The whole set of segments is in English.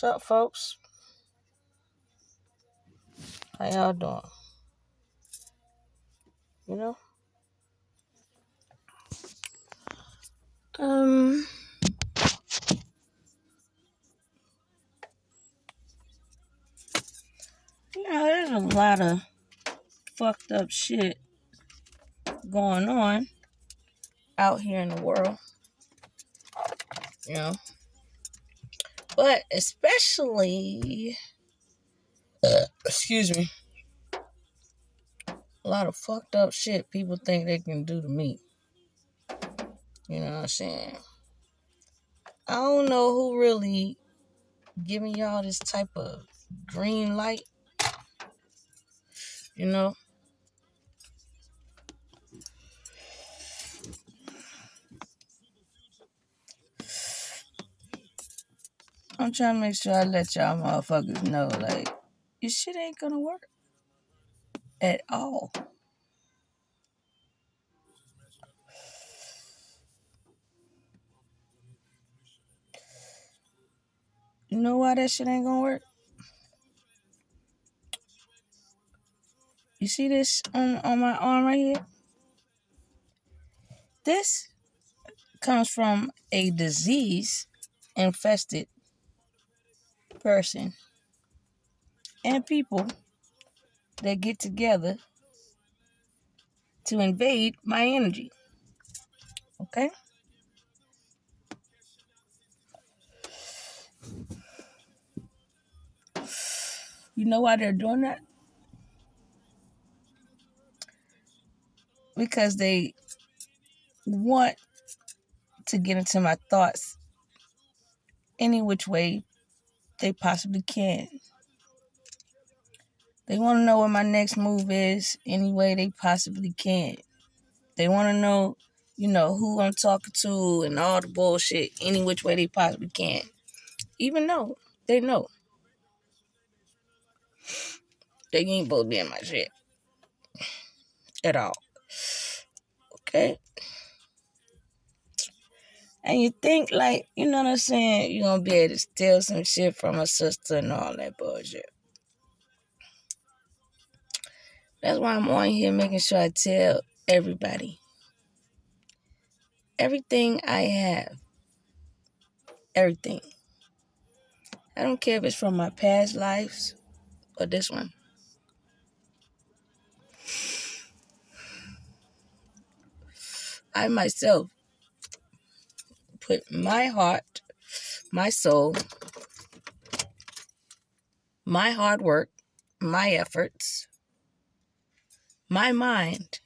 What's up, folks? How y'all doing? You know? Um, there's a lot of fucked up shit going on out here in the world, you know? But especially, excuse me, a lot of fucked up shit people think they can do to me. You know what I'm saying? I don't know who really giving y'all this type of green light, you know? I'm trying to make sure I let y'all motherfuckers know, like, your shit ain't gonna work at all. You know why that shit ain't gonna work? You see this on my arm right here? This comes from a disease infested person and people that get together to invade my energy. Okay? You know why they're doing that? Because they want to get into my thoughts any which way they possibly can. They want to know what my next move is any way they possibly can. They want to know, who I'm talking to and all the bullshit any which way they possibly can. Even though they know they ain't supposed to be in my shit at all. Okay? And you think, like, you know what I'm saying, you're going to be able to steal some shit from a sister and all that bullshit. That's why I'm on here making sure I tell everybody. Everything I have. Everything. I don't care if it's from my past lives or this one. I myself put my heart, my soul, my hard work, my efforts, my mind,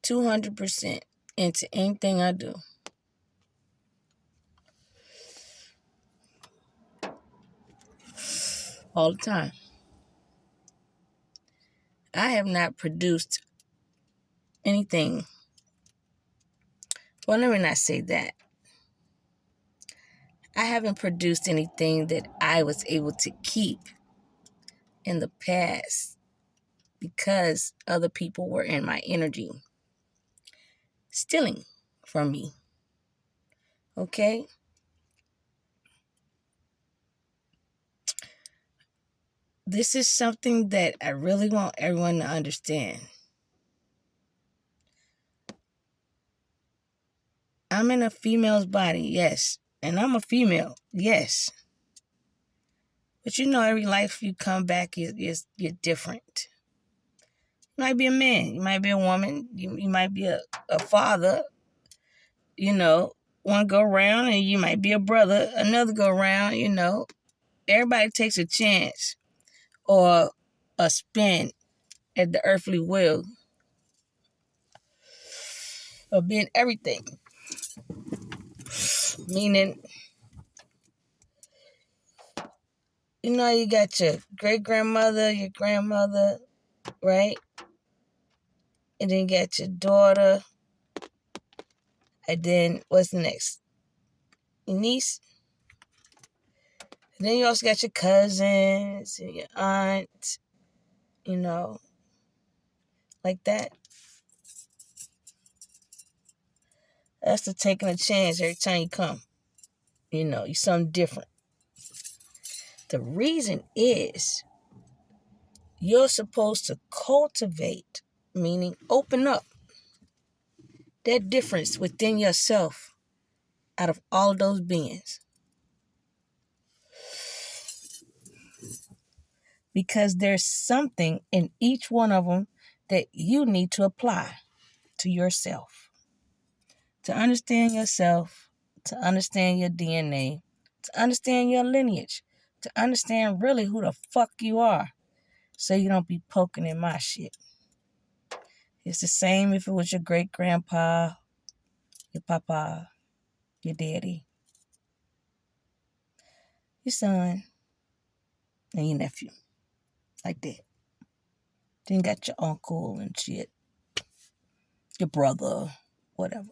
200% into anything I do. All the time. I have not produced anything. Well, let me not say that. I haven't produced anything that I was able to keep in the past because other people were in my energy, stealing from me. Okay? This is something that I really want everyone to understand. I'm in a female's body, yes. And I'm a female, yes. But every life you come back is you're different. You might be a man, you might be a woman, you might be a father, one go round, and you might be a brother, another go round, Everybody takes a chance or a spin at the earthly wheel of being everything. Meaning, you got your great-grandmother, your grandmother, right? And then you got your daughter. And then what's next? Your niece. And then you also got your cousins and your aunt, like that. That's the taking a chance every time you come. You're something different. The reason is you're supposed to cultivate, meaning open up that difference within yourself out of all those beings. Because there's something in each one of them that you need to apply to yourself. To understand yourself, to understand your DNA, to understand your lineage, to understand really who the fuck you are, so you don't be poking in my shit. It's the same if it was your great grandpa, your papa, your daddy, your son, and your nephew. Like that. Then you got your uncle and shit, your brother, whatever.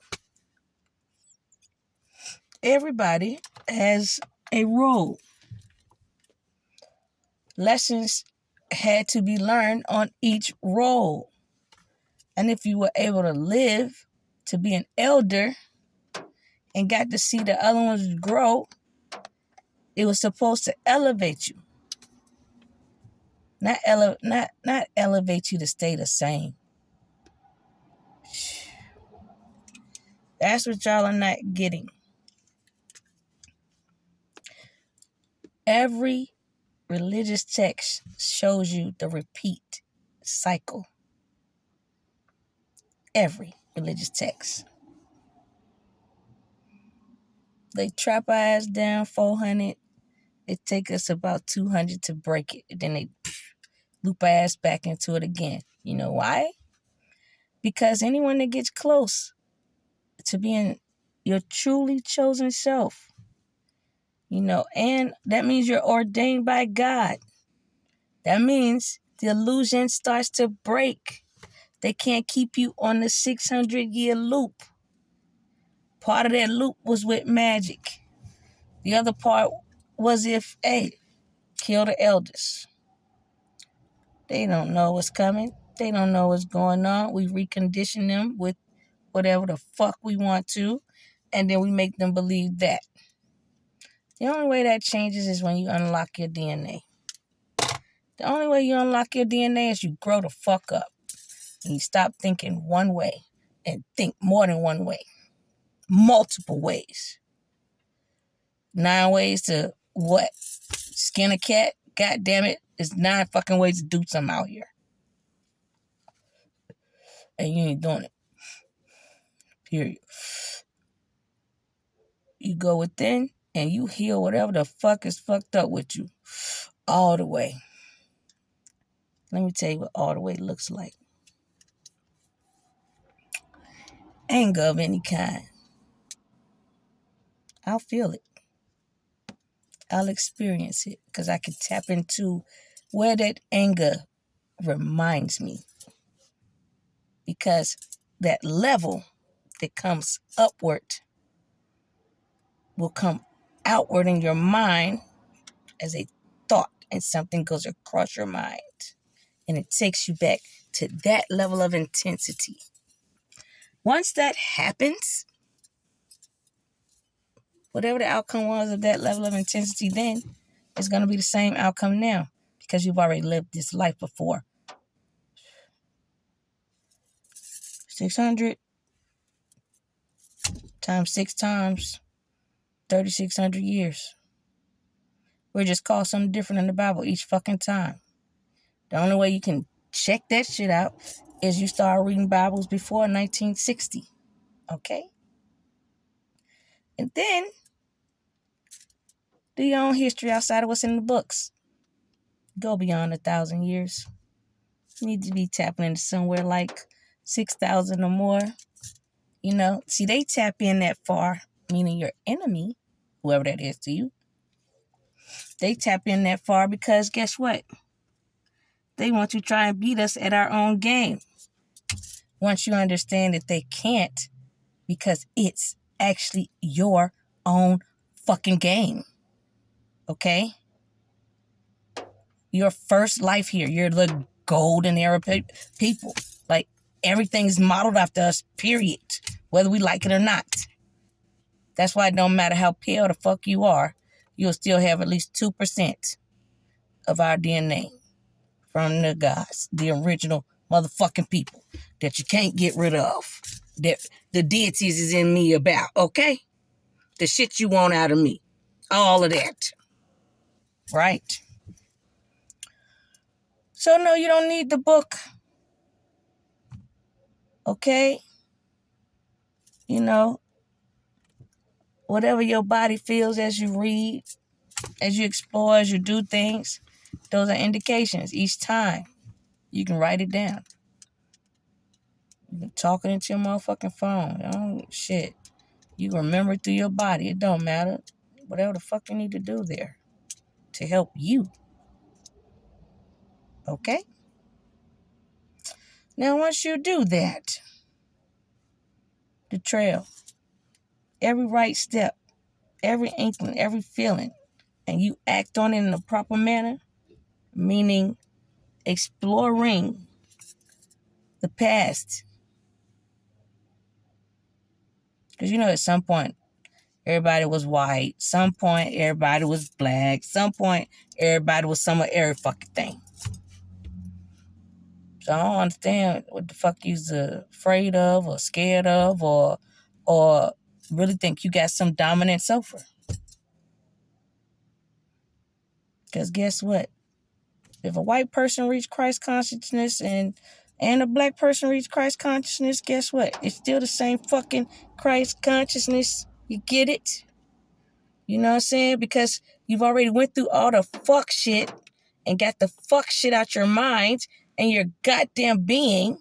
Everybody has a role. Lessons had to be learned on each role. And if you were able to live to be an elder and got to see the other ones grow, it was supposed to elevate you. Not elevate you to stay the same. That's what y'all are not getting. Every religious text shows you the repeat cycle. Every religious text. They trap our ass down 400. It take us about 200 to break it. Then they loop our ass back into it again. You know why? Because anyone that gets close to being your truly chosen self, and that means you're ordained by God. That means the illusion starts to break. They can't keep you on the 600-year loop. Part of that loop was with magic. The other part was kill the elders. They don't know what's coming. They don't know what's going on. We recondition them with whatever the fuck we want to, and then we make them believe that. The only way that changes is when you unlock your DNA. The only way you unlock your DNA is you grow the fuck up. And you stop thinking one way and think more than one way. Multiple ways. 9 ways to what? Skin a cat? God damn it. There's 9 fucking ways to do something out here. And you ain't doing it. Period. You go within and you heal whatever the fuck is fucked up with you. All the way. Let me tell you what all the way looks like. Anger of any kind. I'll feel it. I'll experience it because I can tap into where that anger reminds me. Because that level that comes upward will come outward in your mind as a thought, and something goes across your mind and it takes you back to that level of intensity. Once that happens, whatever the outcome was of that level of intensity then, it's going to be the same outcome now because you've already lived this life before. 600 times 6 times 3,600 years. We're just called something different in the Bible each fucking time. The only way you can check that shit out is you start reading Bibles before 1960. Okay? And then do your own history outside of what's in the books. Go beyond 1,000 years. You need to be tapping into somewhere like 6,000 or more. See, they tap in that far, meaning your enemy, whoever that is to you, they tap in that far because guess what? They want to try and beat us at our own game. Once you understand that they can't, because it's actually your own fucking game. Okay? Your first life here. You're the golden era people. Like, everything's modeled after us, period. Whether we like it or not. That's why it don't matter how pale the fuck you are, you'll still have at least 2% of our DNA from the gods, the original motherfucking people that you can't get rid of. That the deities is in me about, okay? The shit you want out of me. All of that. Right? So no, you don't need the book. Okay? You know, whatever your body feels as you read, as you explore, as you do things, those are indications each time. You can write it down. You can talk it into your motherfucking phone. Oh, shit. You can remember it through your body. It don't matter. Whatever the fuck you need to do there to help you. Okay? Now, once you do that, the trail, every right step, every inkling, every feeling, and you act on it in a proper manner, meaning exploring the past. Because at some point, everybody was white. Some point, everybody was black. Some point, everybody was some of every fucking thing. So I don't understand what the fuck you's afraid of or scared of or really think you got some dominance over. Because guess what? If a white person reached Christ consciousness and a black person reached Christ consciousness, guess what? It's still the same fucking Christ consciousness. You get it? You know what I'm saying? Because you've already went through all the fuck shit and got the fuck shit out your mind and your goddamn being,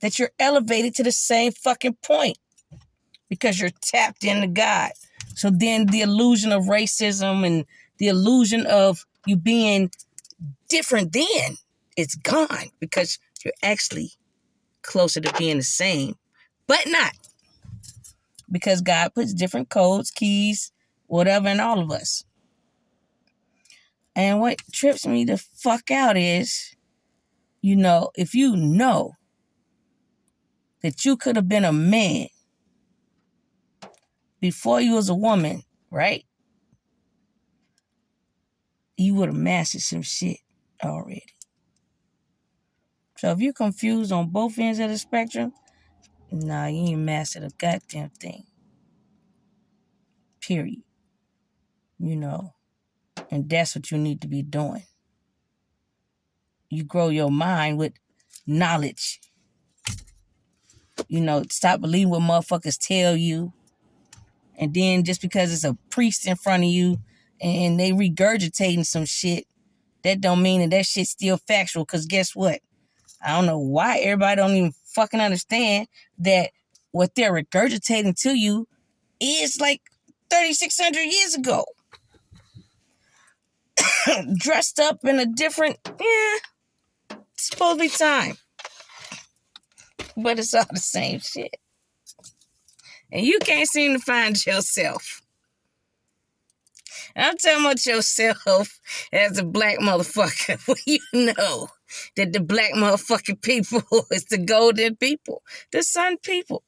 that you're elevated to the same fucking point because you're tapped into God. So then the illusion of racism and the illusion of you being different then, it's gone because you're actually closer to being the same, but not. Because God puts different codes, keys, whatever in all of us. And what trips me the fuck out is, if you know that you could have been a man before you was a woman, right? You would have mastered some shit already. So if you're confused on both ends of the spectrum, nah, you ain't mastered a goddamn thing. Period. And that's what you need to be doing. You grow your mind with knowledge. Stop believing what motherfuckers tell you. And then just because it's a priest in front of you and they regurgitating some shit, that don't mean that shit's still factual. Because guess what? I don't know why everybody don't even fucking understand that what they're regurgitating to you is like 3,600 years ago. Dressed up in a different, it's supposed to be time. But it's all the same shit. And you can't seem to find yourself. And I'm talking about yourself as a black motherfucker. Well, you know that the black motherfucking people is the golden people, the sun people.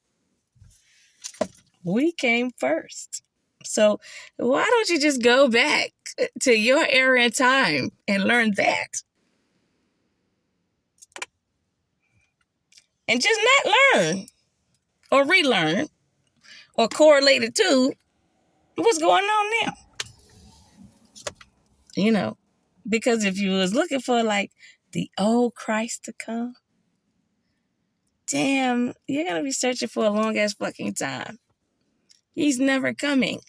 We came first. So why don't you just go back to your era and time and learn that? And just not learn or relearn or correlate it to what's going on now. Because if you was looking for like the old Christ to come, damn, you're going to be searching for a long ass fucking time. He's never coming.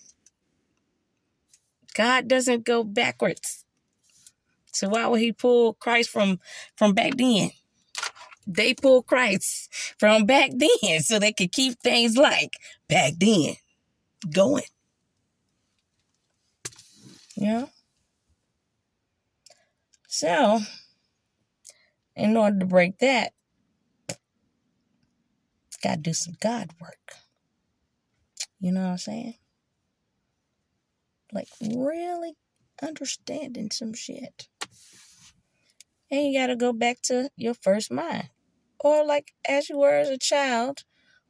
God doesn't go backwards. So why would he pull Christ from back then? They pulled Christ from back then so they could keep things like back then going. So, in order to break that, got to do some God work. You know what I'm saying? Like really understanding some shit. And you got to go back to your first mind. Or like as you were as a child.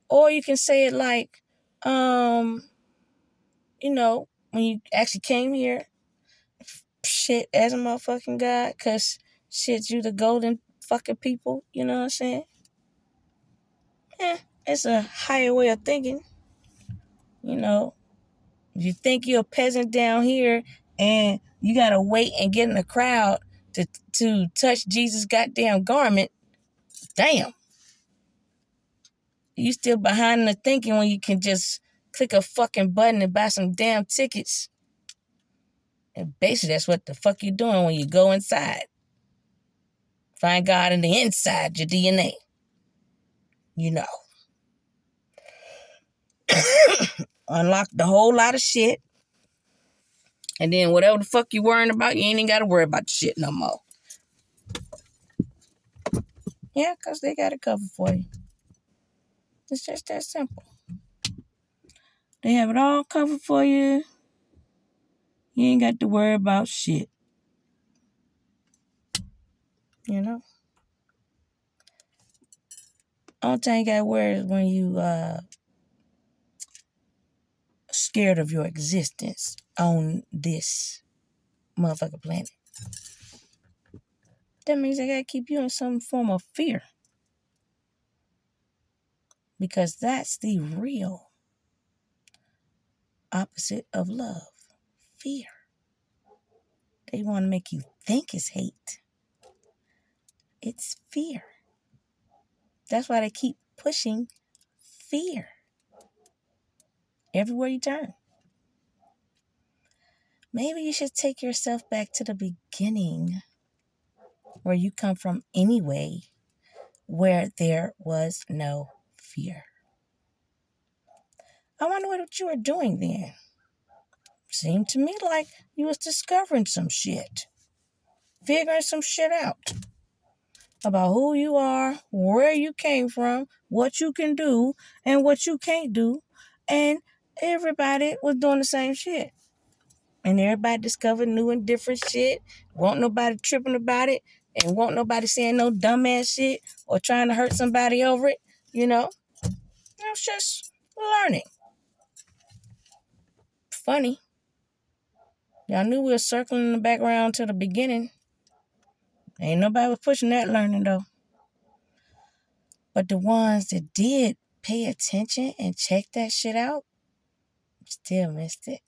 Or you can say it like When you actually came here, shit, as a motherfucking God, because shit, you the golden fucking people, you know what I'm saying? It's a higher way of thinking, you know. You think you're a peasant down here and you gotta wait and get in the crowd to touch Jesus' goddamn garment. Damn. You still behind the thinking when you can just click a fucking button and buy some damn tickets. And basically that's what the fuck you doing when you go inside. Find God in the inside, your DNA. You know. Unlock the whole lot of shit. And then whatever the fuck you worrying about, you ain't even gotta worry about the shit no more. Yeah, because they got it covered for you. It's just that simple. They have it all covered for you. You ain't got to worry about shit. You know? Only time you got to worry is when you scared of your existence on this motherfucking planet. That means they got to keep you in some form of fear. Because that's the real opposite of love. Fear. They want to make you think it's hate. It's fear. That's why they keep pushing fear everywhere you turn. Maybe you should take yourself back to the beginning where you come from anyway, where there was no fear. I wonder what you were doing then. Seemed to me like you was discovering some shit. Figuring some shit out. About who you are, where you came from, what you can do, and what you can't do. And everybody was doing the same shit. And everybody discovered new and different shit. Won't nobody tripping about it. And won't nobody saying no dumbass shit or trying to hurt somebody over it. You know? It's just learning. Funny. Y'all knew we were circling in the background to the beginning. Ain't nobody was pushing that learning though. But the ones that did pay attention and check that shit out, still missed it.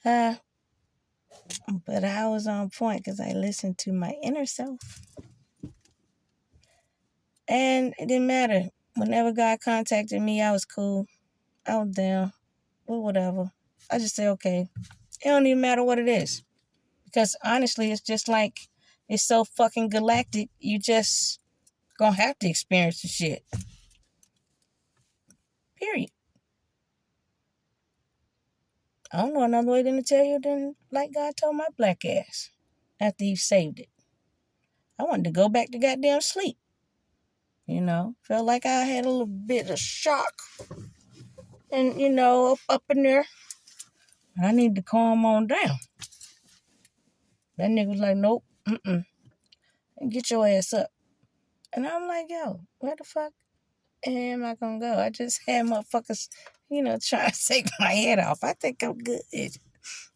But I was on point because I listened to my inner self. And it didn't matter. Whenever God contacted me, I was cool. I was down. Or whatever. I just say, okay. It don't even matter what it is. Because honestly, it's just like, it's so fucking galactic, you just gonna have to experience the shit. Period. I don't know another way than to tell you than like God told my black ass after he saved it. I wanted to go back to goddamn sleep. You know, felt like I had a little bit of shock. And, you know, up in there. I need to calm on down. That nigga was like, nope, and get your ass up. And I'm like, yo, where the fuck am I gonna go? I just had motherfuckers, trying to take my head off. I think I'm good. I'm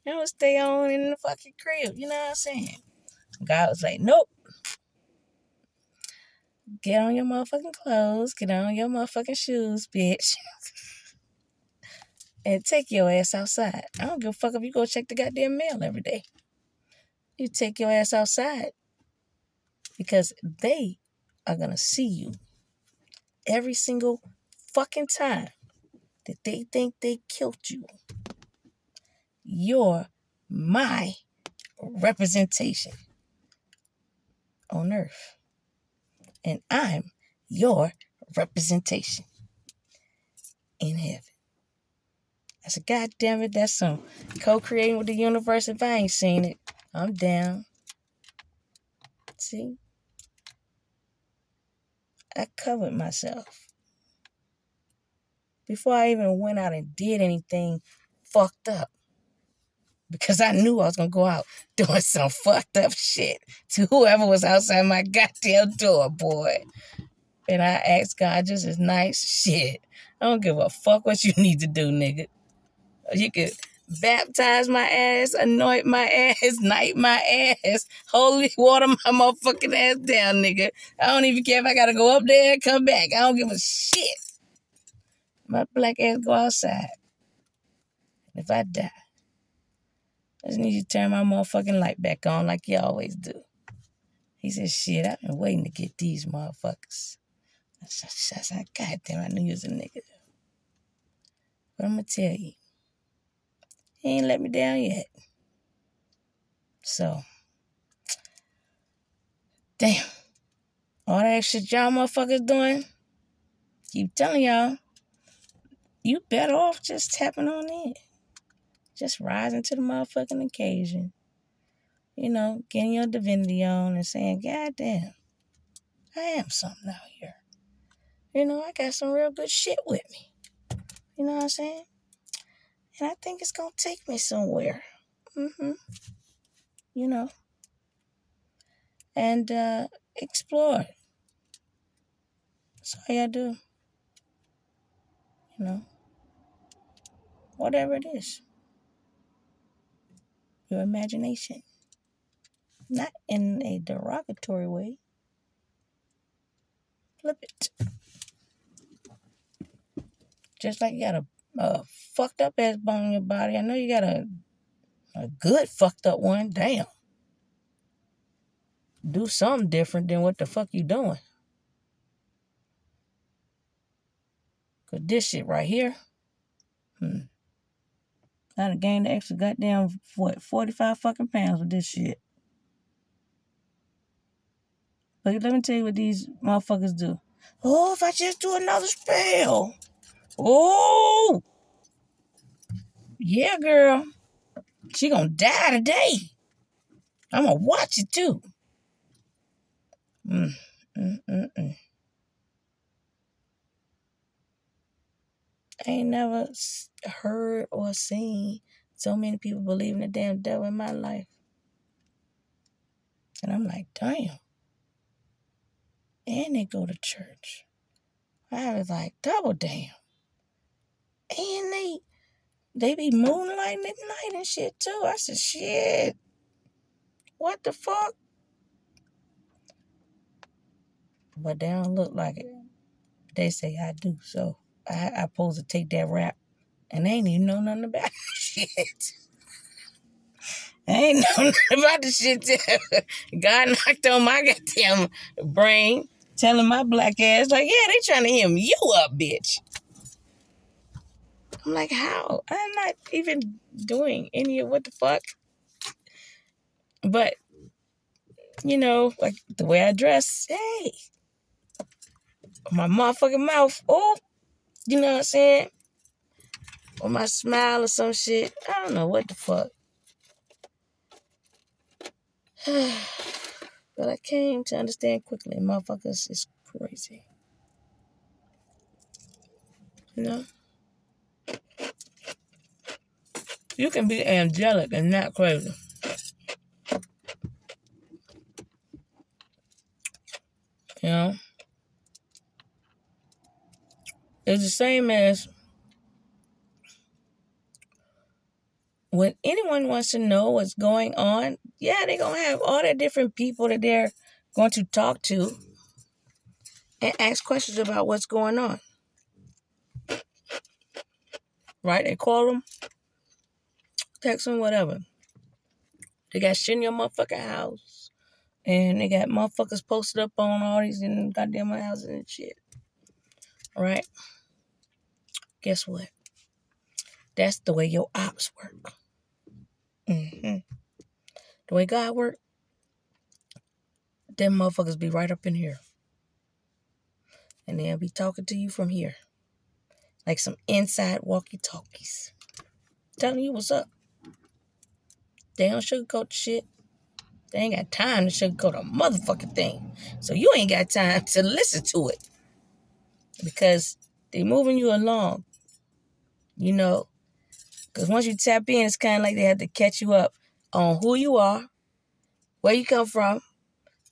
gonna stay on in the fucking crib. You know what I'm saying? God was like, nope. Get on your motherfucking clothes. Get on your motherfucking shoes, bitch. And take your ass outside. I don't give a fuck if you go check the goddamn mail every day. You take your ass outside. Because they are gonna see you every single fucking time that they think they killed you. You're my representation on earth. And I'm your representation in heaven. I said, God damn it, that's some co-creating with the universe. If I ain't seen it, I'm down. See? I covered myself. Before I even went out and did anything fucked up. Because I knew I was going to go out doing some fucked up shit to whoever was outside my goddamn door, boy. And I ask God just as nice shit. I don't give a fuck what you need to do, nigga. You could baptize my ass, anoint my ass, knight my ass, holy water my motherfucking ass down, nigga. I don't even care if I gotta go up there and come back. I don't give a shit. My black ass go outside. If I die, I just need you to turn my motherfucking light back on like you always do. He said, shit, I've been waiting to get these motherfuckers. I said, God damn, I knew you was a nigga. But I'm gonna tell you, he ain't let me down yet. So, damn. All that shit y'all motherfuckers doing, keep telling y'all, you better off just tapping on in. Just rising to the motherfucking occasion. You know, getting your divinity on and saying, God damn, I am something out here. You know, I got some real good shit with me. You know what I'm saying? And I think it's gonna take me somewhere. You know. And explore. That's all you gotta do. You know. Whatever it is. Your imagination. Not in a derogatory way. Flip it. Just like you got a fucked up ass bone in your body. I know you got a good fucked up one. Damn. Do something different than what the fuck you doing. Cause this shit right here, I done gained the extra goddamn, 45 fucking pounds with this shit. But let me tell you what these motherfuckers do. Oh, if I just do another spell. Oh, yeah, girl. She gonna die today. I'm gonna watch it too. I ain't never heard or seen so many people believe in the damn devil in my life. And I'm like, damn. And they go to church. I was like, double damn. And they be moonlighting at night and shit too. I said, shit. What the fuck? But they don't look like it. They say I do. So I supposed to take that rap. And they ain't even know nothing about shit. I ain't know nothing about the shit too. God knocked on my goddamn brain, telling my black ass, like, yeah, they trying to hem you up, bitch. I'm like, how? I'm not even doing any of what the fuck. But, you know, like the way I dress, hey, my motherfucking mouth, oh, you know what I'm saying? Or my smile or some shit. I don't know what the fuck. But I came to understand quickly, motherfuckers is crazy. You know? You can be angelic and not crazy. You know? It's the same as when anyone wants to know what's going on, yeah, they're going to have all the different people that they're going to talk to and ask questions about what's going on. Right? They call them, text them, whatever. They got shit in your motherfucking house. And they got motherfuckers posted up on all these goddamn houses and shit. Right? Guess what? That's the way your ops work. The way God work, them motherfuckers be right up in here. And they'll be talking to you from here. Like some inside walkie-talkies. Telling you what's up. They don't sugarcoat the shit. They ain't got time to sugarcoat a motherfucking thing. So you ain't got time to listen to it. Because they moving you along. You know. Because once you tap in, it's kind of like they have to catch you up on who you are, where you come from,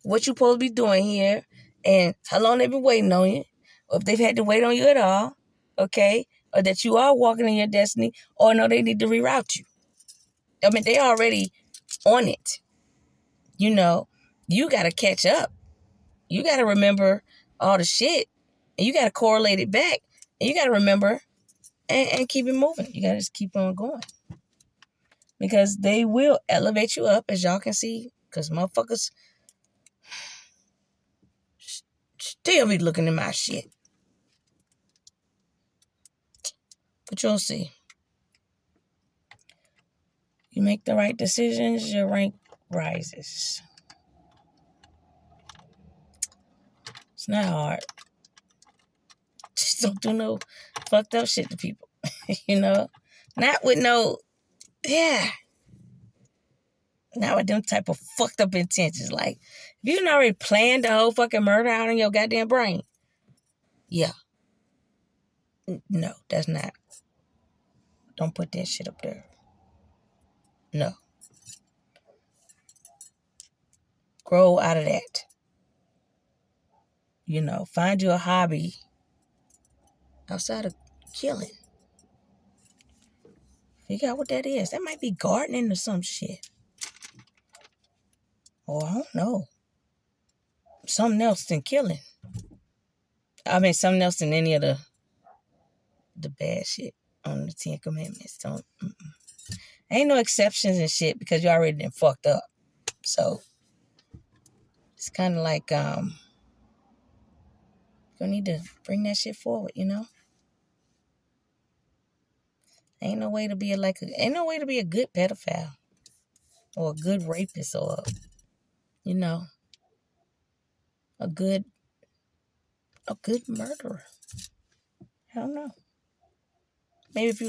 what you supposed to be doing here, and how long they've been waiting on you, or if they've had to wait on you at all, okay, or that you are walking in your destiny, or no, they need to reroute you. I mean, they already on it. You know, you got to catch up. You got to remember all the shit, and you got to correlate it back, and you got to remember and keep it moving. You got to just keep on going. Because they will elevate you up, as y'all can see, because motherfuckers still be looking at my shit. But you'll see. You make the right decisions, your rank rises. It's not hard. Just don't do no fucked up shit to people. You know? Not with no, yeah. Not with them type of fucked up intentions. Like, if you already planned the whole fucking murder out in your goddamn brain, yeah. No, that's not. Don't put that shit up there. No. Grow out of that. You know, find you a hobby outside of killing. Figure out what that is. That might be gardening or some shit. Or I don't know. Something else than killing. I mean, something else than any of the bad shit on the 10 Commandments. Don't. Ain't no exceptions and shit because you already done fucked up. So it's kind of like you need to bring that shit forward, you know. Ain't no way to be a good pedophile or a good rapist or you know a good murderer. I don't know. Maybe if he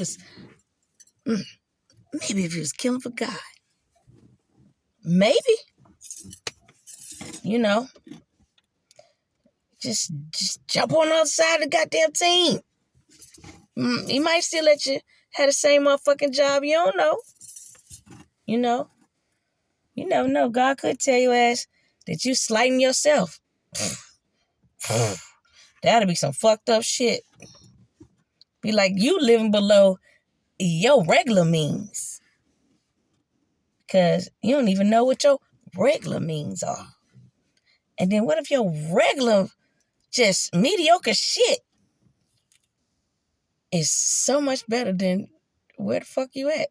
was killing for God. Maybe. You know. Just jump on the other side of the goddamn team. He might still let you have the same motherfucking job. You don't know. You know. You never know. God could tell your ass that you slighting yourself. That'll be some fucked up shit. Be like you living below your regular means. Because you don't even know what your regular means are. And then what if your regular, just mediocre shit is so much better than where the fuck you at?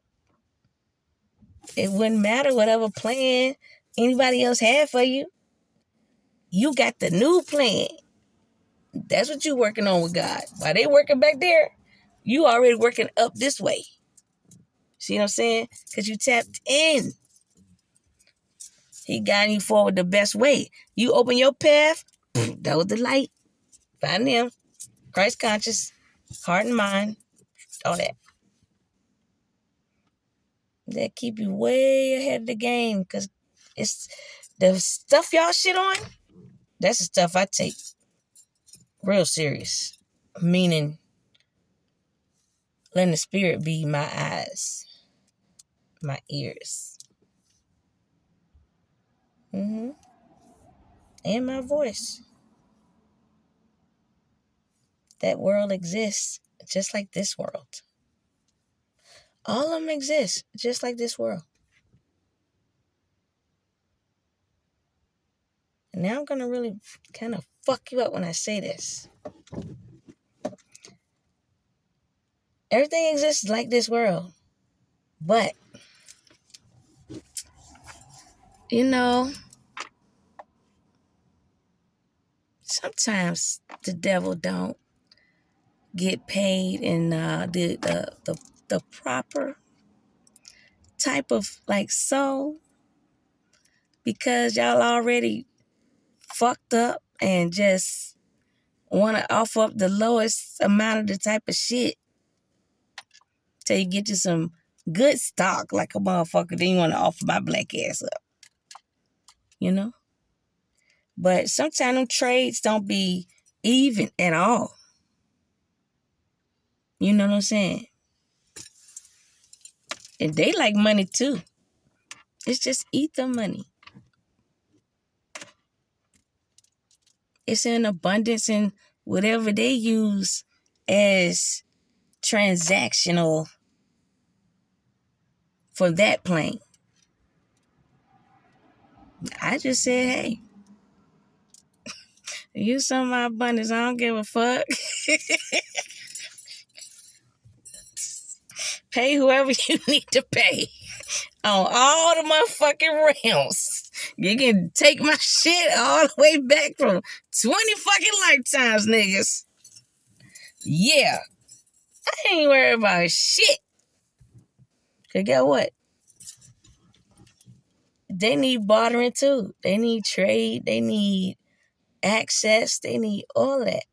It wouldn't matter whatever plan anybody else had for you. You got the new plan. That's what you working on with God. While they working back there, you already working up this way. See what I'm saying? Because you tapped in. He guiding you forward the best way. You open your path, that was the light. Find him. Christ conscious, heart and mind, all that. That keep you way ahead of the game because it's the stuff y'all shit on. That's the stuff I take real serious. Meaning, letting the spirit be my eyes, my ears, and my voice. That world exists just like this world. All of them exist just like this world. And now I'm going to really kind of fuck you up when I say this. Everything exists like this world. But, you know, sometimes the devil don't get paid in the proper type of like soul because y'all already fucked up and just want to offer up the lowest amount of the type of shit till you get you some good stock like a motherfucker. Then you want to offer my black ass up, you know. But sometimes them trades don't be even at all. You know what I'm saying? And they like money too. It's just ether money. It's in abundance in whatever they use as transactional for that plane. I just said, hey, use some of my abundance. I don't give a fuck. Pay whoever you need to pay on all the motherfucking realms. You can take my shit all the way back from 20 fucking lifetimes, niggas. Yeah. I ain't worried about shit. Cause guess what? They need bartering too. They need trade. They need access. They need all that.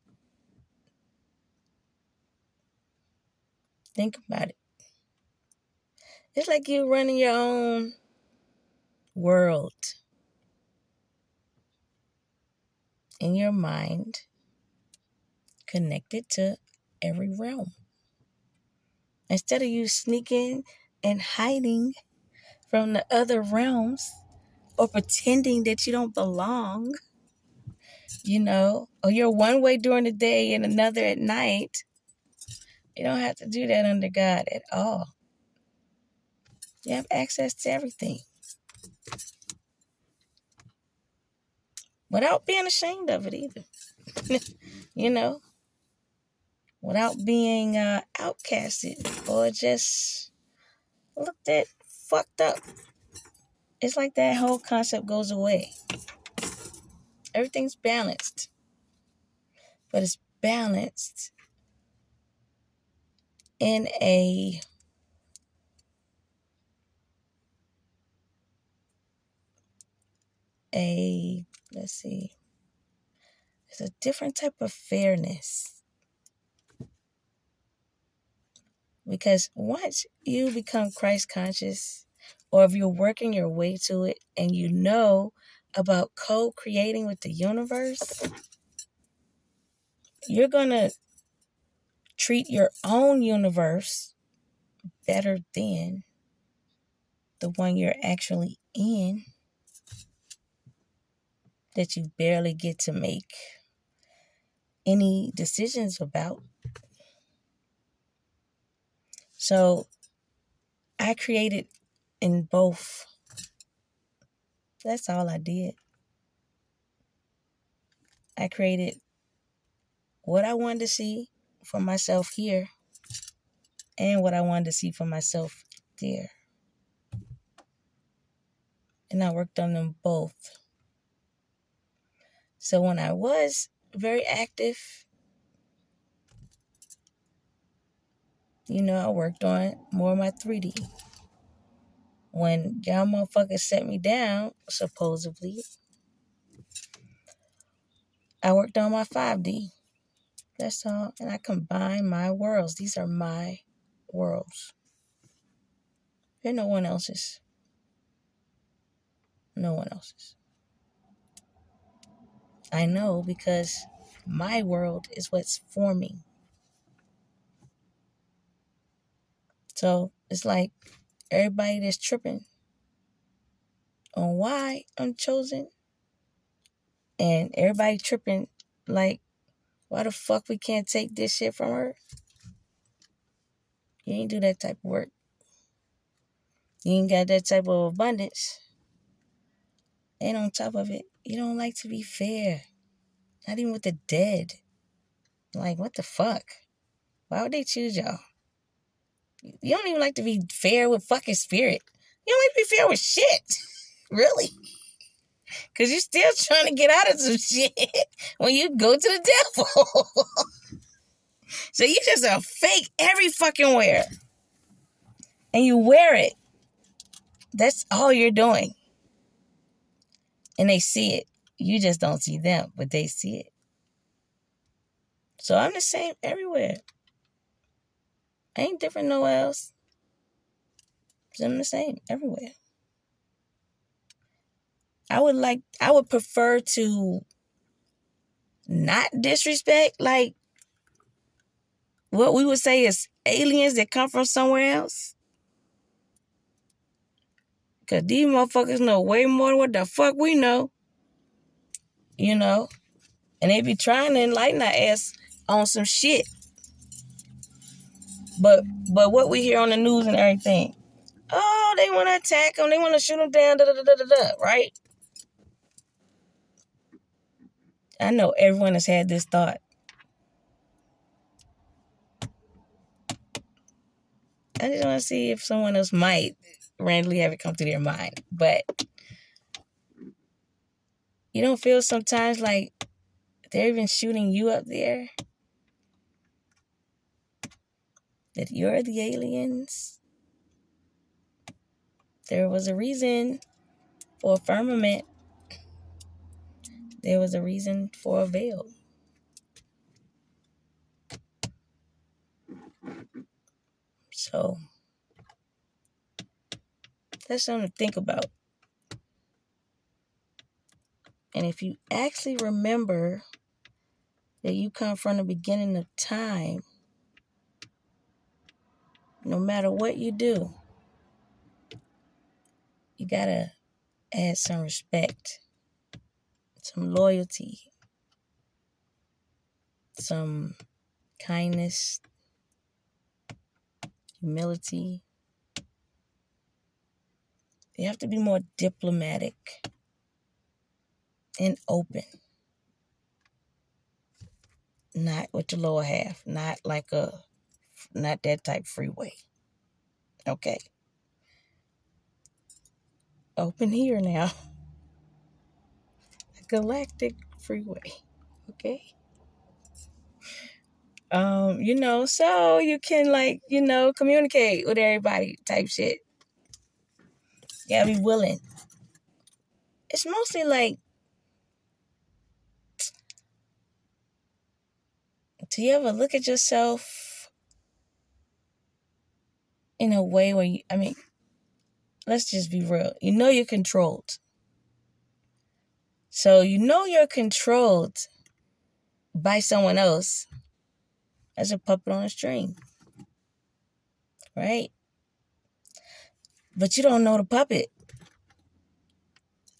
Think about it. It's like you running your own world in your mind, connected to every realm. Instead of you sneaking and hiding from the other realms or pretending that you don't belong, or you're one way during the day and another at night, you don't have to do that under God at all. You have access to everything without being ashamed of it either. Without being outcasted or just looked at fucked up. It's like that whole concept goes away. Everything's balanced. But it's balanced in a let's see, it's a different type of fairness. Because once you become Christ conscious, or if you're working your way to it and you know about co-creating with the universe, you're going to treat your own universe better than the one you're actually in, that you barely get to make any decisions about. So I created in both. That's all I did. I created what I wanted to see for myself here and what I wanted to see for myself there. And I worked on them both. So when I was very active, I worked on more of my 3D. When y'all motherfuckers set me down, supposedly, I worked on my 5D. That's all. And I combined my worlds. These are my worlds. They're no one else's. No one else's. I know because my world is what's forming. So it's like everybody that's tripping on why I'm chosen, and everybody tripping like, why the fuck we can't take this shit from her? You ain't do that type of work. You ain't got that type of abundance. And on top of it, you don't like to be fair. Not even with the dead. Like, what the fuck? Why would they choose y'all? You don't even like to be fair with fucking spirit. You don't like to be fair with shit. Really? Because you're still trying to get out of some shit when you go to the devil. So you just a fake every fucking wear. And you wear it. That's all you're doing. And they see it. You just don't see them, but they see it. So I'm the same everywhere. I ain't different nowhere else. I'm the same everywhere. I would prefer to not disrespect, like, what we would say is aliens that come from somewhere else. Because these motherfuckers know way more than what the fuck we know. And they be trying to enlighten our ass on some shit. But what we hear on the news and everything, oh, they want to attack them, they want to shoot them down, right? I know everyone has had this thought. I just want to see if someone else might randomly have it come to their mind. But you don't feel sometimes like they're even shooting you up there? That you're the aliens? There was a reason for a firmament. There was a reason for a veil. So that's something to think about. And if you actually remember that you come from the beginning of time, no matter what you do, you gotta add some respect, some loyalty, some kindness, humility. You have to be more diplomatic and open. Not with the lower half, not that type freeway. Okay. Open here now. A galactic freeway. Okay. So you can communicate with everybody type shit. You gotta be willing. It's mostly like, do you ever look at yourself in a way where let's just be real. You know you're controlled. So you know you're controlled by someone else as a puppet on a string. Right? But you don't know the puppet.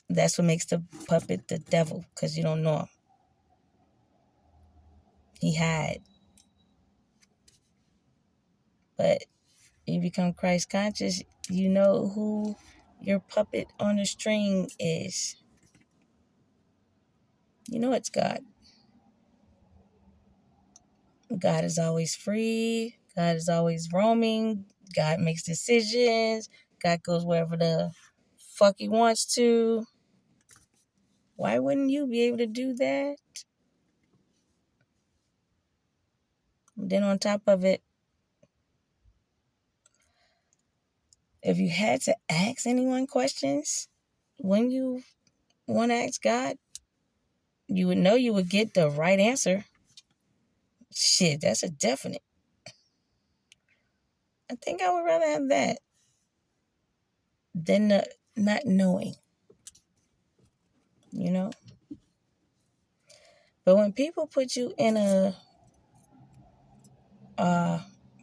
That's what makes the puppet the devil, because you don't know him. He hide. But you become Christ conscious, you know who your puppet on the string is. You know it's God. God is always free. God is always roaming. God makes decisions. God goes wherever the fuck he wants to. Why wouldn't you be able to do that? Then on top of it, if you had to ask anyone questions, when you want to ask God, you would know you would get the right answer. Shit, that's a definite. I think I would rather have that than the not knowing, you know? But when people put you in a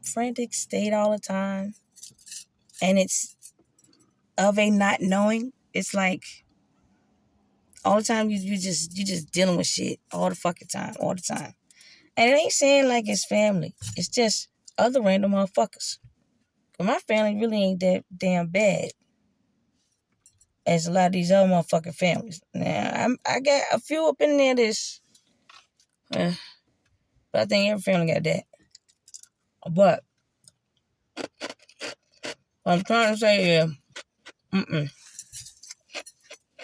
frantic state all the time, and it's of a not knowing, it's like all the time you just dealing with shit all the fucking time, all the time. And it ain't saying like it's family. It's just other random motherfuckers. But my family really ain't that damn bad as a lot of these other motherfucking families. Now, I got a few up in there that's, but I think every family got that. But what I'm trying to say is,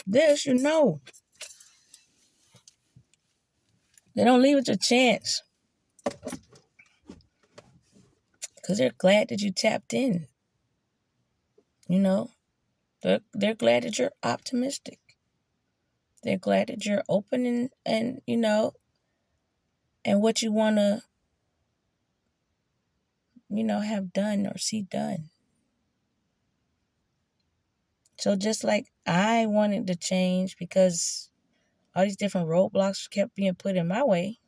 this, they don't leave it to chance. Because they're glad that you tapped in. They're glad that you're optimistic. They're glad that you're open and and what you want to, have done or see done. So just like I wanted to change because all these different roadblocks kept being put in my way,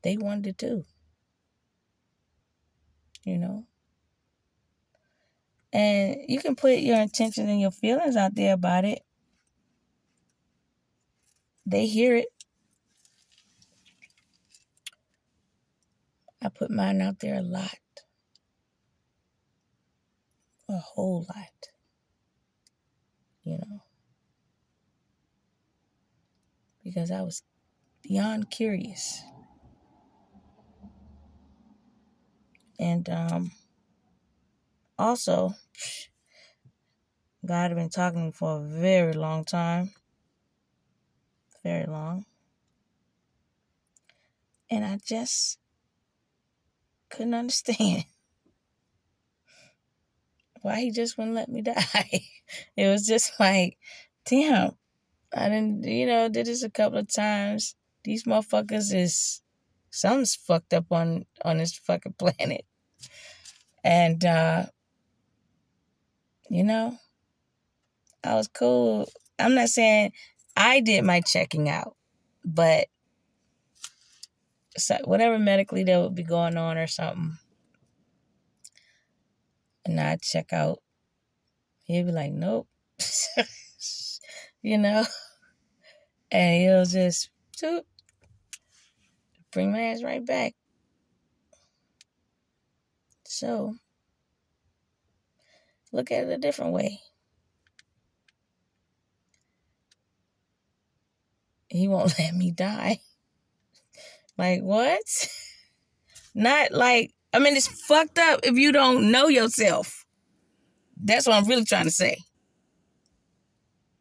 they wanted it too. And you can put your intentions and your feelings out there about it. They hear it. I put mine out there a lot. A whole lot. You know. Because I was beyond curious. And also, God had been talking to me for a very long time. Very long. And I just couldn't understand why he just wouldn't let me die. It was just like, damn, I didn't, did this a couple of times. These motherfuckers is, something's fucked up on this fucking planet. And, I was cool. I'm not saying I did my checking out, but so whatever medically that would be going on or something, and I'd check out, he'd be like, nope. And he'll just bring my ass right back. So, look at it a different way. He won't let me die. Like, what? Not like, it's fucked up if you don't know yourself. That's what I'm really trying to say.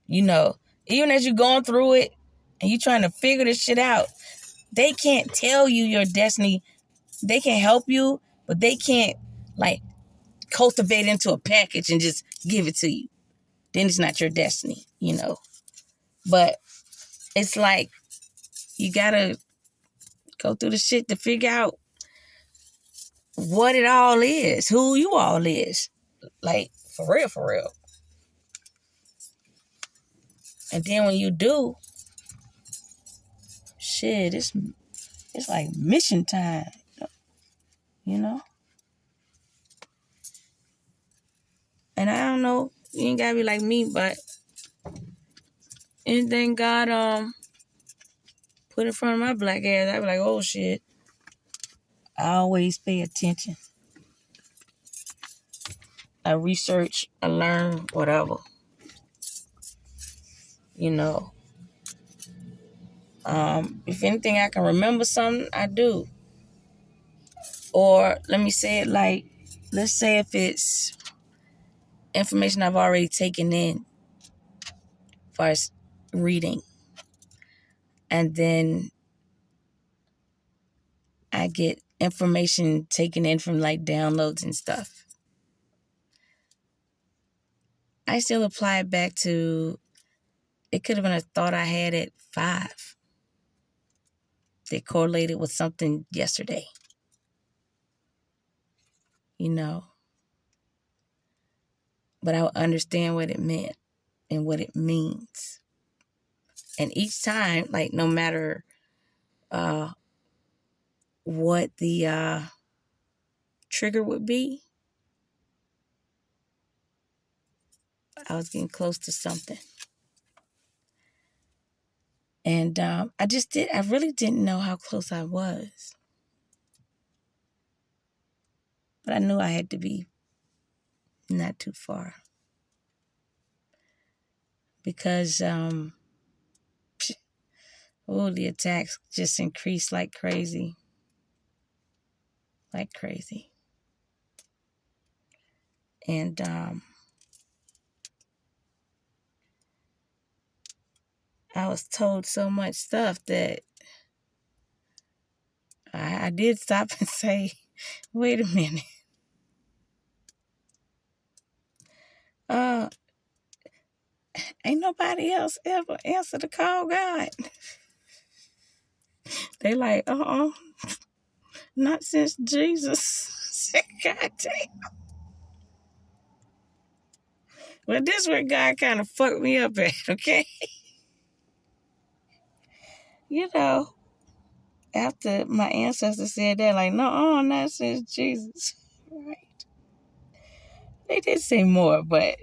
Even as you're going through it and you're trying to figure this shit out, they can't tell you your destiny. They can help you, but they can't, cultivate it into a package and just give it to you. Then it's not your destiny, But it's like, you gotta go through the shit to figure out what it all is, who you all is. Like, for real. And then when you do, shit, it's like mission time, And I don't know, you ain't gotta be like me, but anything God put in front of my black ass, I be like, oh shit. I always pay attention. I research, I learn, whatever. If anything I can remember something, I do. Or let me say it like, let's say if it's information I've already taken in as far as reading, and then I get information taken in from downloads and stuff. I still apply it back to, it could have been a thought I had at 5 that correlated with something yesterday. But I would understand what it meant and what it means. And each time, no matter what the trigger would be, I was getting close to something. And I really didn't know how close I was. But I knew I had to be not too far. Because, the attacks just increased like crazy. Like crazy. And, I was told so much stuff that I did stop and say, wait a minute. Ain't nobody else ever answered the call, God. They like, not since Jesus. God damn. Well, this is where God kind of fucked me up at, okay? After my ancestors said that, no, not since Jesus. Right. They did say more, but,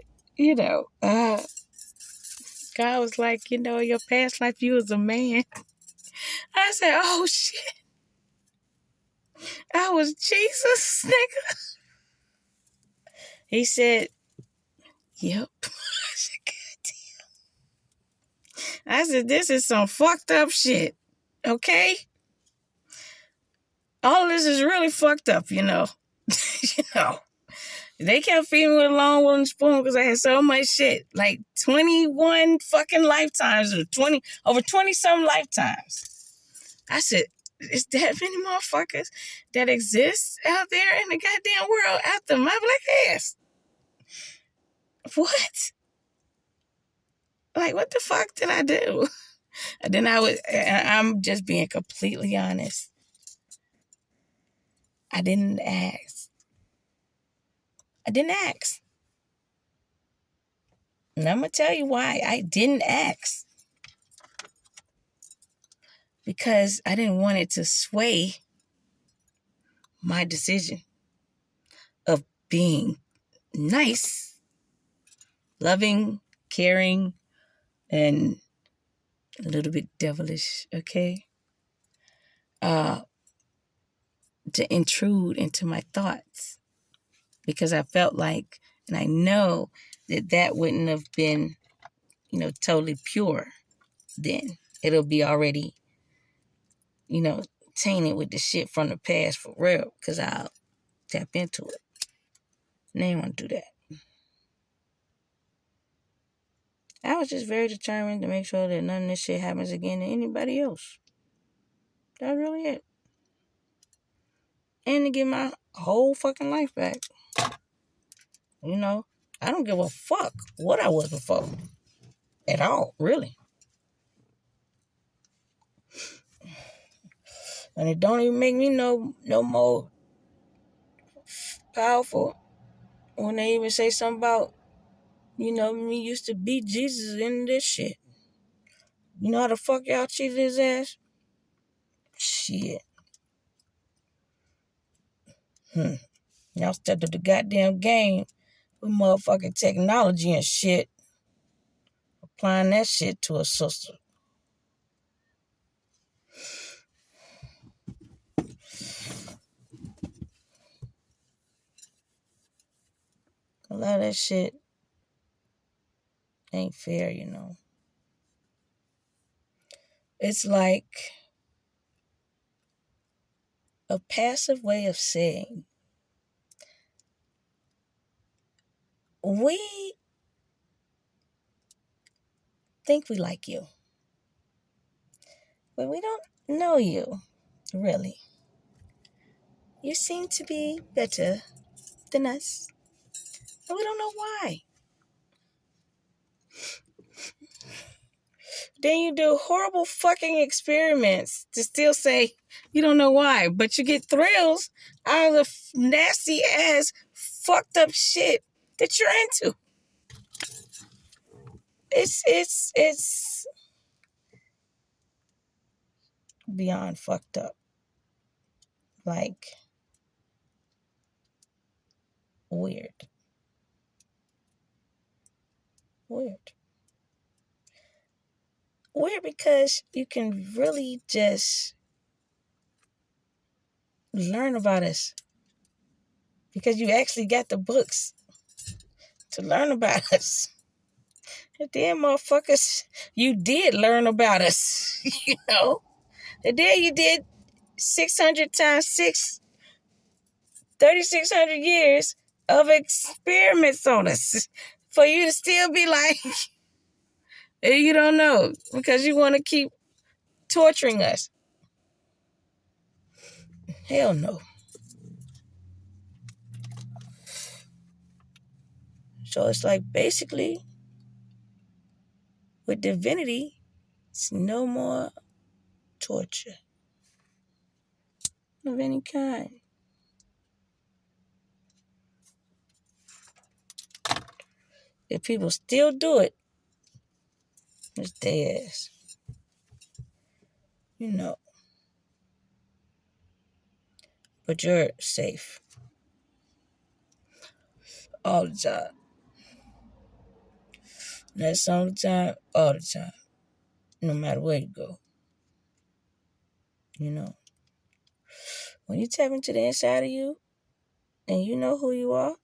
God was like, your past life, you was a man. I said, oh, shit. I was Jesus, nigga. He said, yep. I said, this is some fucked up shit. Okay? All of this is really fucked up, you know. You know. They kept feeding me with a long wooden spoon because I had so much shit. Like 21 fucking lifetimes or over 20 some lifetimes. I said, is that many motherfuckers that exist out there in the goddamn world after my black ass? What? Like, what the fuck did I do? And then I'm just being completely honest. I didn't ask. I didn't ask. And I'm going to tell you why I didn't ask. Because I didn't want it to sway my decision of being nice, loving, caring, and a little bit devilish, okay? To intrude into my thoughts. Because I felt like, and I know that wouldn't have been, totally pure then. It'll be already, tainted with the shit from the past for real, because I'll tap into it. And they want to do that. I was just very determined to make sure that none of this shit happens again to anybody else. That's really it. And to get my whole fucking life back. I don't give a fuck what I was before. At all, really. And it don't even make me no more powerful when they even say something about, me used to beat Jesus in this shit. You know how the fuck y'all cheated his ass? Shit. Y'all stepped up the goddamn game with motherfucking technology and shit. Applying that shit to a sister. A lot of that shit ain't fair, It's like a passive way of saying, we think we like you, but we don't know you, really. You seem to be better than us, and we don't know why. Then you do horrible fucking experiments to still say you don't know why, but you get thrills out of the nasty ass fucked up shit that you're into. It's beyond fucked up. Like, weird. Weird because you can really just learn about us because you actually got the books to learn about us. And then, motherfuckers, you did learn about us, And then you did 600 times 6, 3,600 years of experiments on us for you to still be like, you don't know because you want to keep torturing us. Hell no. So it's like basically with divinity, it's no more torture of any kind. If people still do it, it's their ass. But you're safe. All the time. Not some of the time, all the time. No matter where you go. When you tap into the inside of you and you know who you are,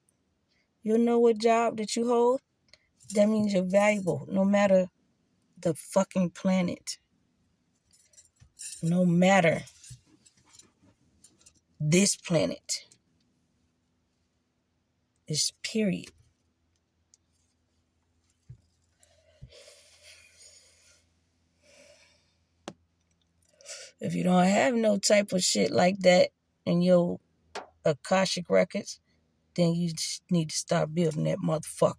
you know what job that you hold, that means you're valuable no matter the fucking planet. No matter this planet. It's period. If you don't have no type of shit like that in your Akashic records, then you just need to start building that motherfucker.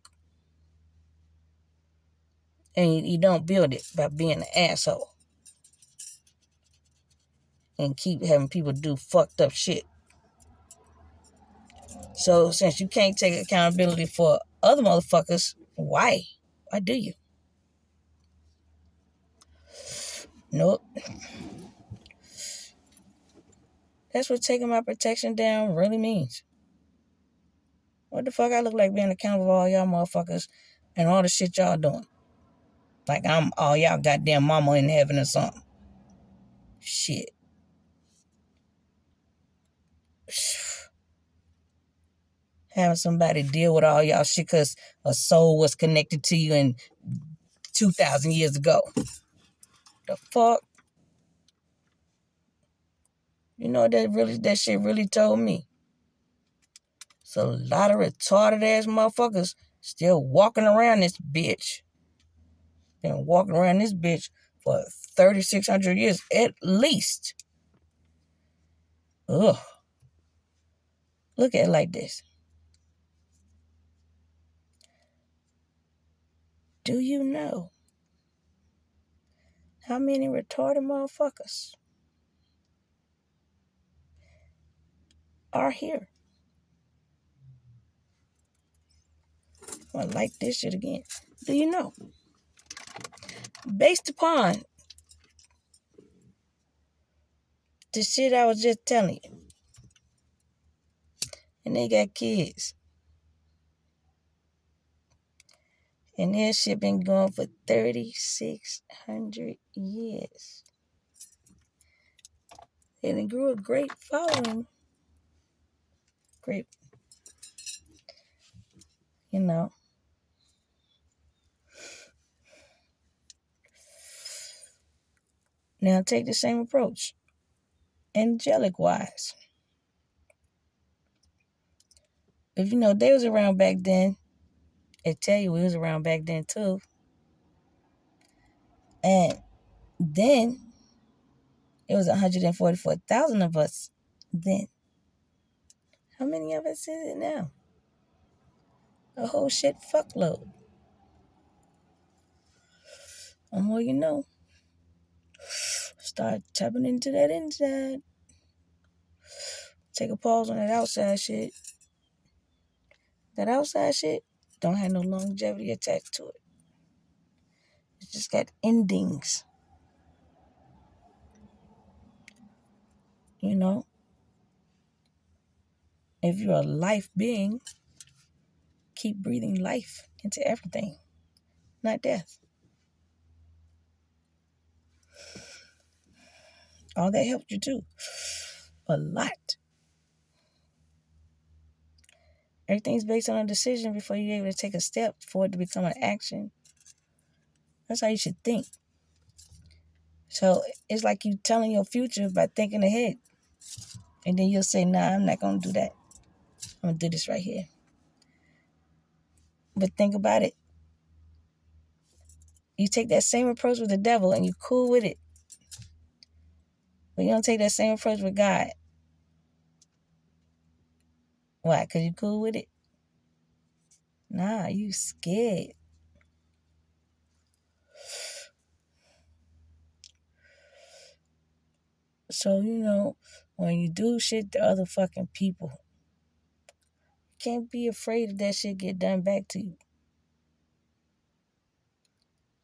And you don't build it by being an asshole and keep having people do fucked up shit. So since you can't take accountability for other motherfuckers, why? Why do you? Nope. That's what taking my protection down really means. What the fuck I look like being accountable for all y'all motherfuckers and all the shit y'all doing? Like I'm all y'all goddamn mama in heaven or something. Shit. Having somebody deal with all y'all shit because a soul was connected to you in 2,000 years ago. The fuck? You know that shit really told me. So a lot of retarded ass motherfuckers still walking around this bitch. Been walking around this bitch for 3,600 years at least. Ugh. Look at it like this. Do you know how many retarded motherfuckers are here? I like this shit again. Do you know? Based upon the shit I was just telling you. And they got kids. And their shit been going for 3,600 years. And it grew a great following. Great, you know. Now take the same approach. Angelic wise. If you know they was around back then, it tell you we was around back then too. And then it was 144,000 of us then. How many of us is it now? A whole shit fuckload. The more you know. Start tapping into that inside. Take a pause on that outside shit. That outside shit don't have no longevity attached to it. It's just got endings. You know? If you're a life being, keep breathing life into everything, not death. All that helped you too. A lot. Everything's based on a decision before you're able to take a step for it to become an action. That's how you should think. So it's like you telling your future by thinking ahead. And then you'll say, nah, I'm not going to do that. I'm going to do this right here. But think about it. You take that same approach with the devil and you're cool with it. But you don't take that same approach with God. Why? Because you cool with it? Nah, you scared. So, you know, when you do shit to other fucking people, you can't be afraid of that shit get done back to you.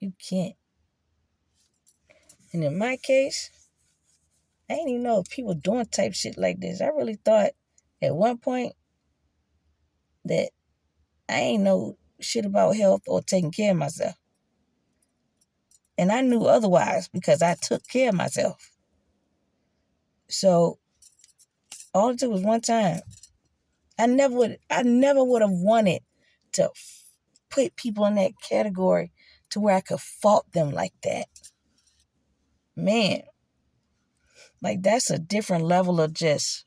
You can't. And in my case, I didn't even know if people doing type shit like this. I really thought at one point that I ain't know shit about health or taking care of myself. And I knew otherwise because I took care of myself. So All it took was one time. I never would have wanted to put people in that category to where I could fault them like that. Man, like that's a different level of just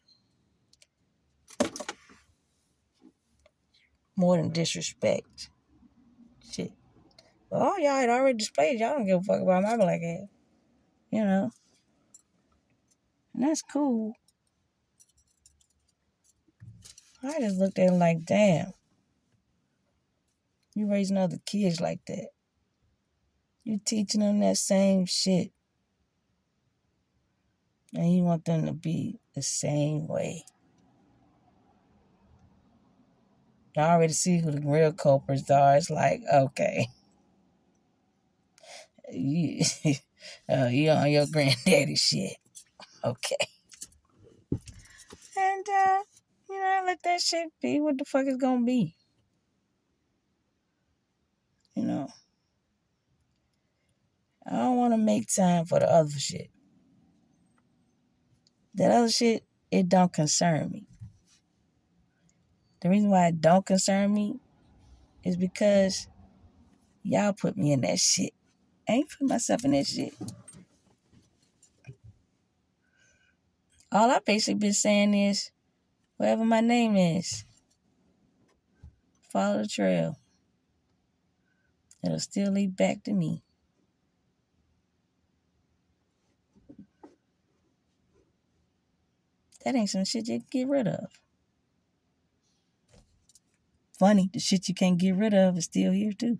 more than disrespect. Shit. Well, all y'all had already displayed. Y'all don't give a fuck about my black ass. You know? And that's cool. I just looked at it like, damn. You raising other kids like that. You teaching them that same shit. And you want them to be the same way. I already see who the real culprits are. It's like, okay. You, you on your granddaddy shit. Okay. And, I let that shit be what the fuck it's gonna be. You know? I don't want to make time for the other shit. That other shit, it don't concern me. The reason why it don't concern me is because y'all put me in that shit. I ain't put myself in that shit. All I basically been saying is, whatever my name is, follow the trail. It'll still lead back to me. That ain't some shit you can get rid of. Funny, the shit you can't get rid of is still here too.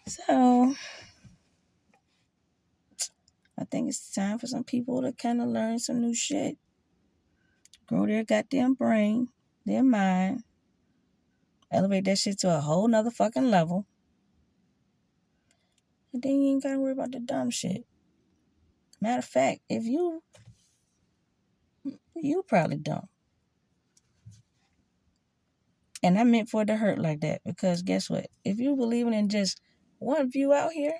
So, I think it's time for some people to kind of learn some new shit. Grow their goddamn brain, their mind. Elevate that shit to a whole nother fucking level. And then you ain't gotta worry about the dumb shit. Matter of fact, if you probably dumb. And I meant for it to hurt like that because guess what? If you believing in just one view out here,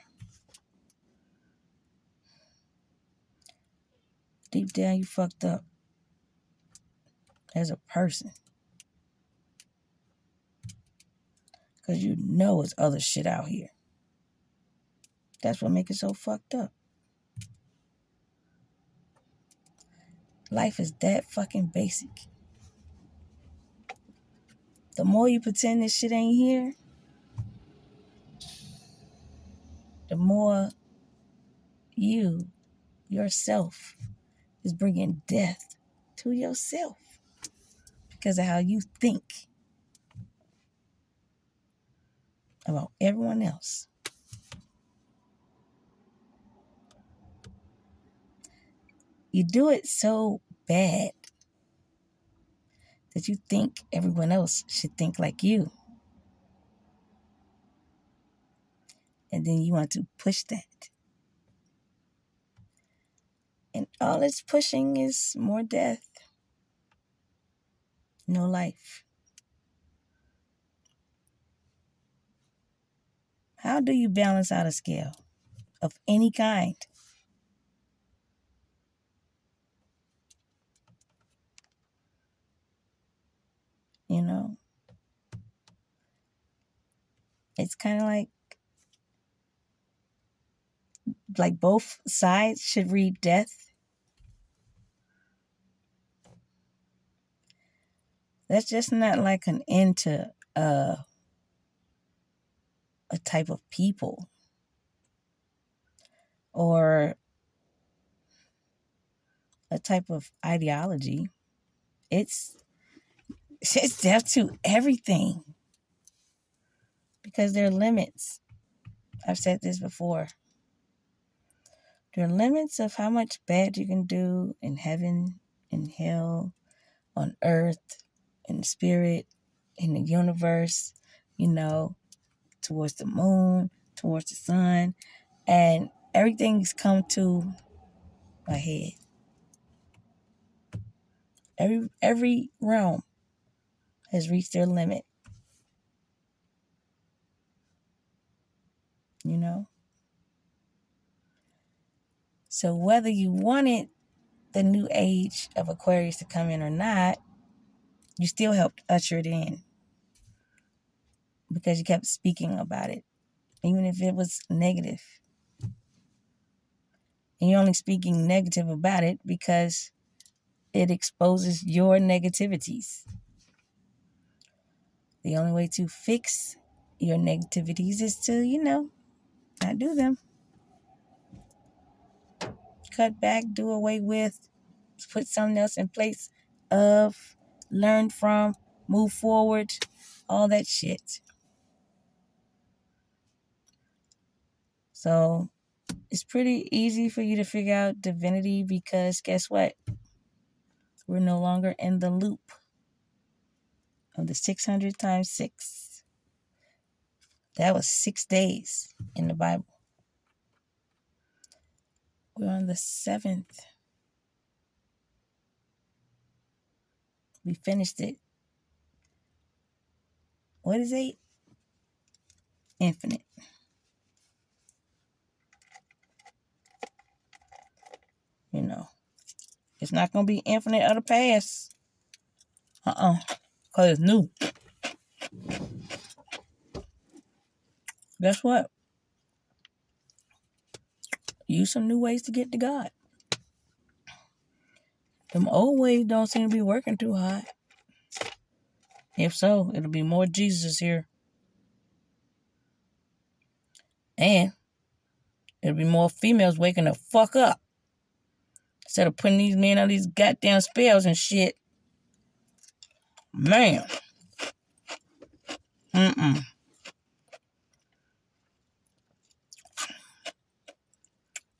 deep down you fucked up as a person. Because you know it's other shit out here. That's what makes it so fucked up. Life is that fucking basic. The more you pretend this shit ain't here, the more you, yourself, is bringing death to yourself because of how you think about everyone else. You do it so bad that you think everyone else should think like you. And then you want to push that. And all it's pushing is more death. No life. How do you balance out a scale of any kind? You know? It's kind of like both sides should read death. That's just not like an end to a type of people or a type of ideology. It's death to everything because there are limits. I've said this before. There are limits of how much bad you can do in heaven, in hell, on earth, in the spirit, in the universe, towards the moon, towards the sun. And everything's come to a head. Every realm has reached their limit. So whether you wanted the new age of Aquarius to come in or not, you still helped usher it in because you kept speaking about it, even if it was negative. And you're only speaking negative about it because it exposes your negativities. The only way to fix your negativities is to, not do them. Cut back, do away with, put something else in place of, learn from, move forward, all that shit. So it's pretty easy for you to figure out divinity because guess what? We're no longer in the loop of the 600 times 6. That was 6 days in the Bible. We're on the 7th. We finished it. What is 8? Infinite. It's not going to be infinite of the past. Because it's new. Guess what? Use some new ways to get to God. Them old ways don't seem to be working too hard. If so, it'll be more Jesus here. And it'll be more females waking the fuck up. Instead of putting these men on these goddamn spells and shit. Man.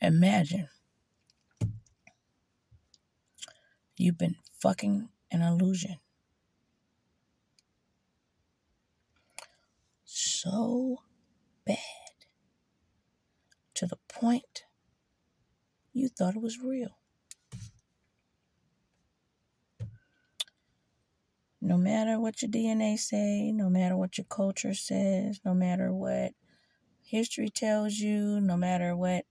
Imagine. You've been fucking an illusion. So bad. To the point you thought it was real. No matter what your DNA say, no matter what your culture says, no matter what history tells you, no matter what,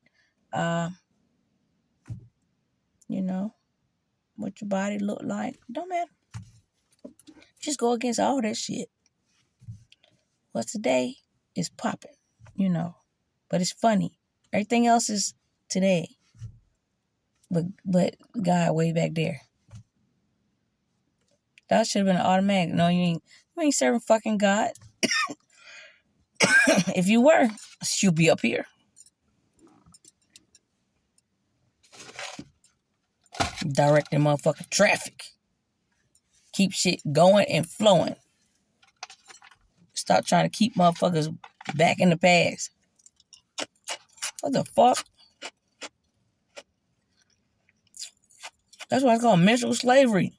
what your body look like, don't matter. Just go against all that shit. What's today is popping, but it's funny. Everything else is today, but God way back there. That should have been automatic. No, you ain't serving fucking God. If you were, you'd be up here. Directing motherfucking traffic. Keep shit going and flowing. Stop trying to keep motherfuckers back in the past. What the fuck? That's why it's called mental slavery.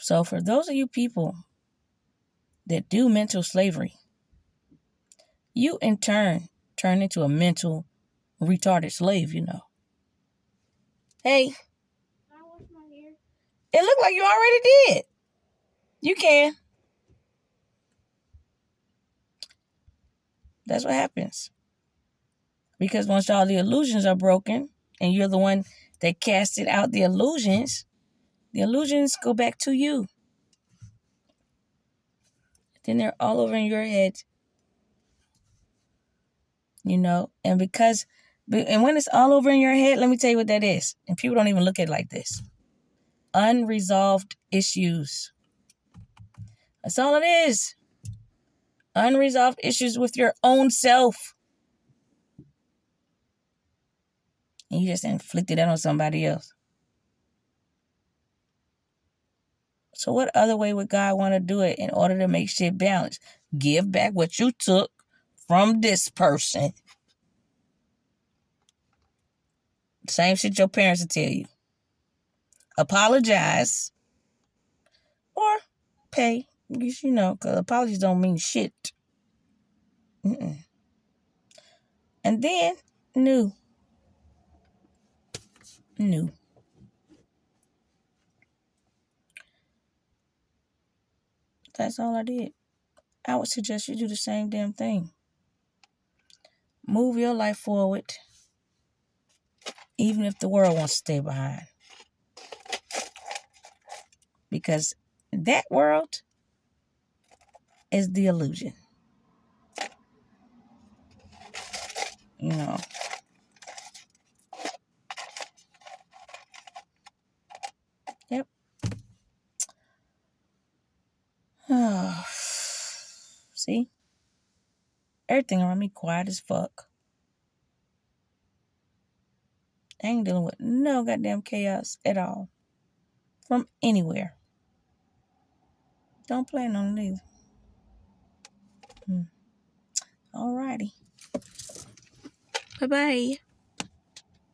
So for those of you people that do mental slavery, you in turn into a mental retarded slave, Hey. Can I wash my hair? It looked like you already did. You can. That's what happens. Because once all the illusions are broken and you're the one that casted out the illusions go back to you. Then they're all over in your head. And and when it's all over in your head, let me tell you what that is. And people don't even look at it like this. Unresolved issues. That's all it is. Unresolved issues with your own self. And you just inflicted that on somebody else. So what other way would God want to do it in order to make shit balanced? Give back what you took from this person. Same shit your parents will tell you. Apologize. Or pay. Because apologies don't mean shit. And then, new. That's all I did. I would suggest you do the same damn thing. Move your life forward, even if the world wants to stay behind. Because that world is the illusion. You know. Yep. See? Everything around me quiet as fuck. I ain't dealing with no goddamn chaos at all. From anywhere. Don't plan on it either. Alrighty. Bye-bye.